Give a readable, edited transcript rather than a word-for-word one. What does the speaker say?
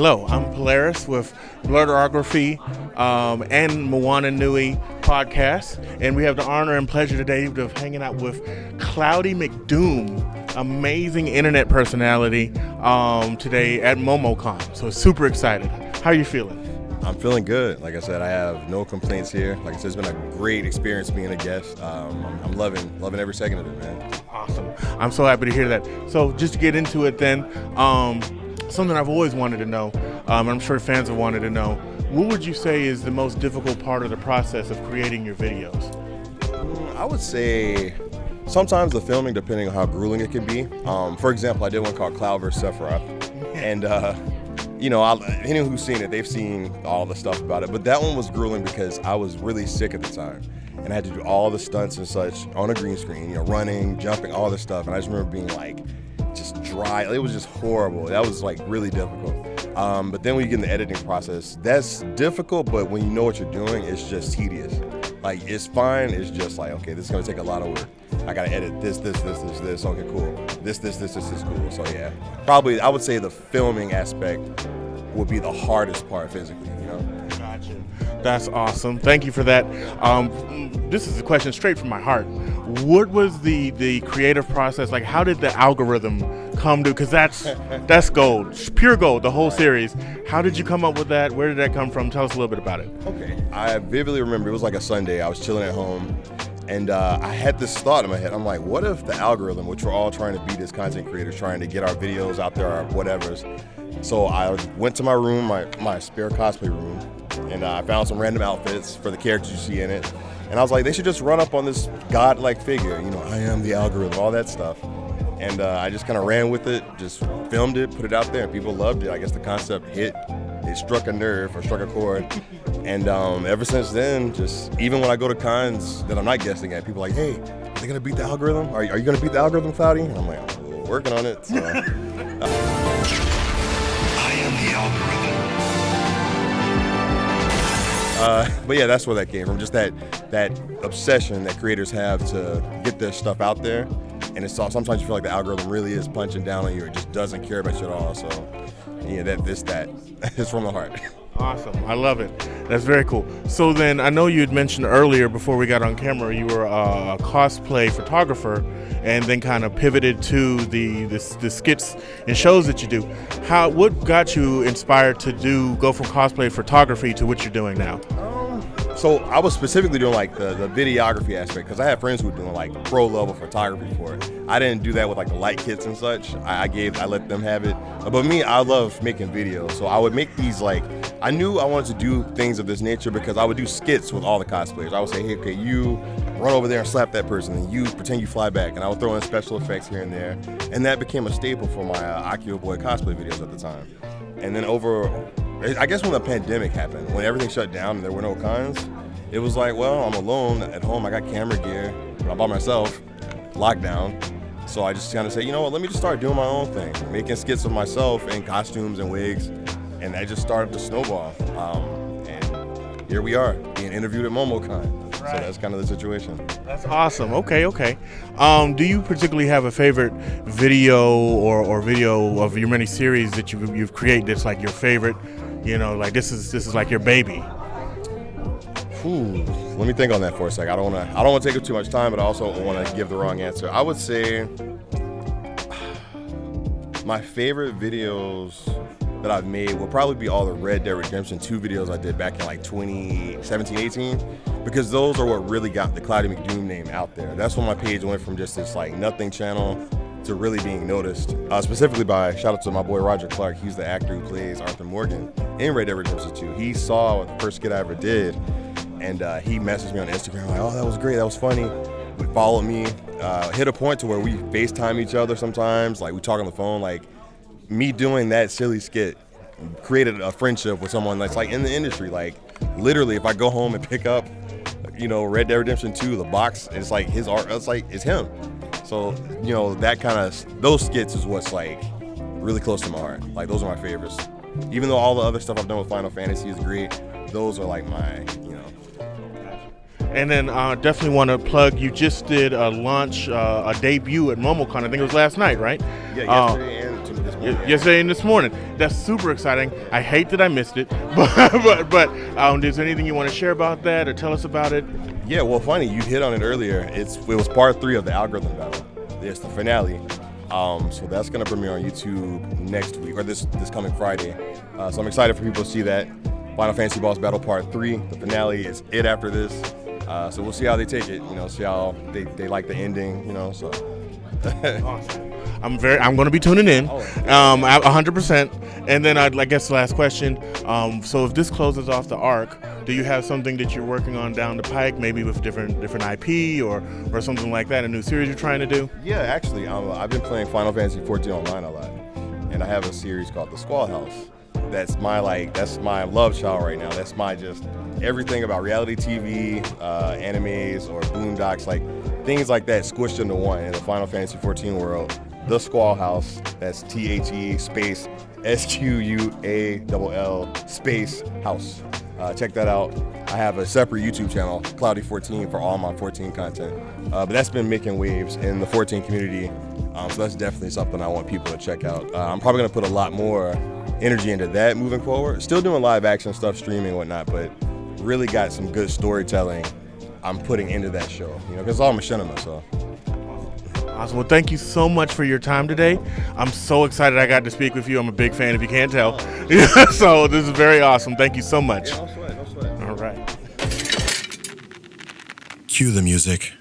Hello, I'm Polaris with Blerdkast and Moana Nui Podcast, and we have the honor and pleasure today of hanging out with Cloudie McDoom, amazing internet personality, today at MomoCon. So super excited. How are you feeling? I'm feeling good. Like I said, I have no complaints here. Like I said, it's been a great experience being a guest. I'm loving every second of it, man. Awesome. I'm so happy to hear that. So just to get into it then, something I've always wanted to know, I'm sure fans have wanted to know, what would you say is the most difficult part of the process of creating your videos? I would say sometimes the filming, depending on how grueling it can be. For example, I did one called Cloud vs. Sephiroth, and anyone who's seen it, they've seen all the stuff about it. But that one was grueling because I was really sick at the time, and I had to do all the stunts and such on a green screen, running, jumping, all this stuff. And I just remember being like, just dry. It was just horrible. That was like really difficult. But then when you get in the editing process, that's difficult. But when you know what you're doing, it's just tedious. Like, it's fine. It's just like, okay, this is gonna take a lot of work. I gotta edit this. Okay, cool. This is cool. So yeah, probably I would say the filming aspect would be the hardest part physically. Gotcha. That's awesome. Thank you for that. This is a question straight from my heart. What was the creative process like? How did the algorithm come to? Because that's gold, pure gold. The whole series. How did you come up with that? Where did that come from? Tell us a little bit about it. Okay. I vividly remember it was like a Sunday. I was chilling at home. And I had this thought in my head. I'm like, what if the algorithm, which we're all trying to beat as content creators, trying to get our videos out there or whatever's. So I went to my room, my spare cosplay room, and I found some random outfits for the characters you see in it. And I was like, they should just run up on this godlike figure, I am the algorithm, all that stuff. And I just kind of ran with it, just filmed it, put it out there, and people loved it. I guess the concept hit. It struck a nerve or struck a chord. And ever since then, just even when I go to cons that I'm not guessing at, people are like, hey, are they gonna beat the algorithm? Are you gonna beat the algorithm, Cloudie? And I'm like, we're working on it. So. I am the algorithm. But yeah, that's where that came from. Just that obsession that creators have to get their stuff out there. And it's all, sometimes you feel like the algorithm really is punching down on you. It just doesn't care about you at all. So yeah, it's from the heart. Awesome. I love it. That's very cool. So then I know you had mentioned earlier before we got on camera you were a cosplay photographer and then kind of pivoted to the skits and shows that you do. What got you inspired to go from cosplay photography to what you're doing now? So I was specifically doing like the videography aspect because I had friends who were doing like pro level photography for it. I didn't do that with like the light kits and such. I let them have it. But me, I love making videos. So I would make these I knew I wanted to do things of this nature because I would do skits with all the cosplayers. I would say, hey, okay, you run over there and slap that person and you pretend you fly back. And I would throw in special effects here and there. And that became a staple for my Akio Boy cosplay videos at the time. And then I guess when the pandemic happened, when everything shut down and there were no cons, it was like, well, I'm alone at home. I got camera gear, but I'm by myself, lockdown. So I just kind of said, you know what, let me just start doing my own thing, making skits of myself in costumes and wigs. And I just started to snowball. And here we are, being interviewed at MomoCon. Right. So that's kind of the situation. That's awesome. Okay. Do you particularly have a favorite video or video of your many series that you've created that's like your favorite? Like this is like your baby. Let me think on that for a second. I don't want to take up too much time, but I also don't want to give the wrong answer. I would say my favorite videos that I've made will probably be all the Red Dead Redemption 2 videos I did back in like 2017, 18, because those are what really got the Cloudie McDoom name out there. That's when my page went from just this like nothing channel to really being noticed, specifically by, shout out to my boy Roger Clark. He's the actor who plays Arthur Morgan in Red Dead Redemption 2. He saw the first skit I ever did, and he messaged me on Instagram like, oh, that was great, that was funny. He followed me, hit a point to where we FaceTime each other sometimes, like we talk on the phone. Like me doing that silly skit created a friendship with someone that's like in the industry. Like literally, if I go home and pick up, Red Dead Redemption 2, the box, it's like his art, it's him. So, that kind of, those skits is what's like really close to my heart. Like those are my favorites. Even though all the other stuff I've done with Final Fantasy is great, those are like my, And then definitely want to plug, you just did a launch, a debut at MomoCon. I think it was last night, right? Yeah, yesterday and this Yesterday and this morning. That's super exciting. I hate that I missed it, but is there anything you want to share about that or tell us about it? Yeah, well, funny, you hit on it earlier. It was part 3 of the algorithm battle. It's the finale. So that's going to premiere on YouTube next week, or this coming Friday. So I'm excited for people to see that. Final Fantasy Boss Battle Part 3. The finale is it after this. So we'll see how they take it, see how they like the ending, so. Awesome. I'm going to be tuning in, 100%. And then I guess the last question. So if this closes off the arc, do you have something that you're working on down the pike, maybe with different IP or something like that, a new series you're trying to do? Yeah, actually, I've been playing Final Fantasy 14 online a lot, and I have a series called The Squall House. That's my love child right now. That's my just everything about reality TV, animes, or boondocks, things like that squished into one in the Final Fantasy 14 world. The Squall House, that's THE space SQUALL space house. Check that out. I have a separate YouTube channel, Cloudie 14, for all my 14 content. But that's been making waves in the 14 community. So that's definitely something I want people to check out. I'm probably going to put a lot more energy into that moving forward. Still doing live action stuff, streaming and whatnot, but really got some good storytelling I'm putting into that show, because it's all machinima, so. Awesome. Well, thank you so much for your time today. I'm so excited I got to speak with you. I'm a big fan, if you can't tell. So this is very awesome. Thank you so much. Yeah, no sweat. All right. Cue the music.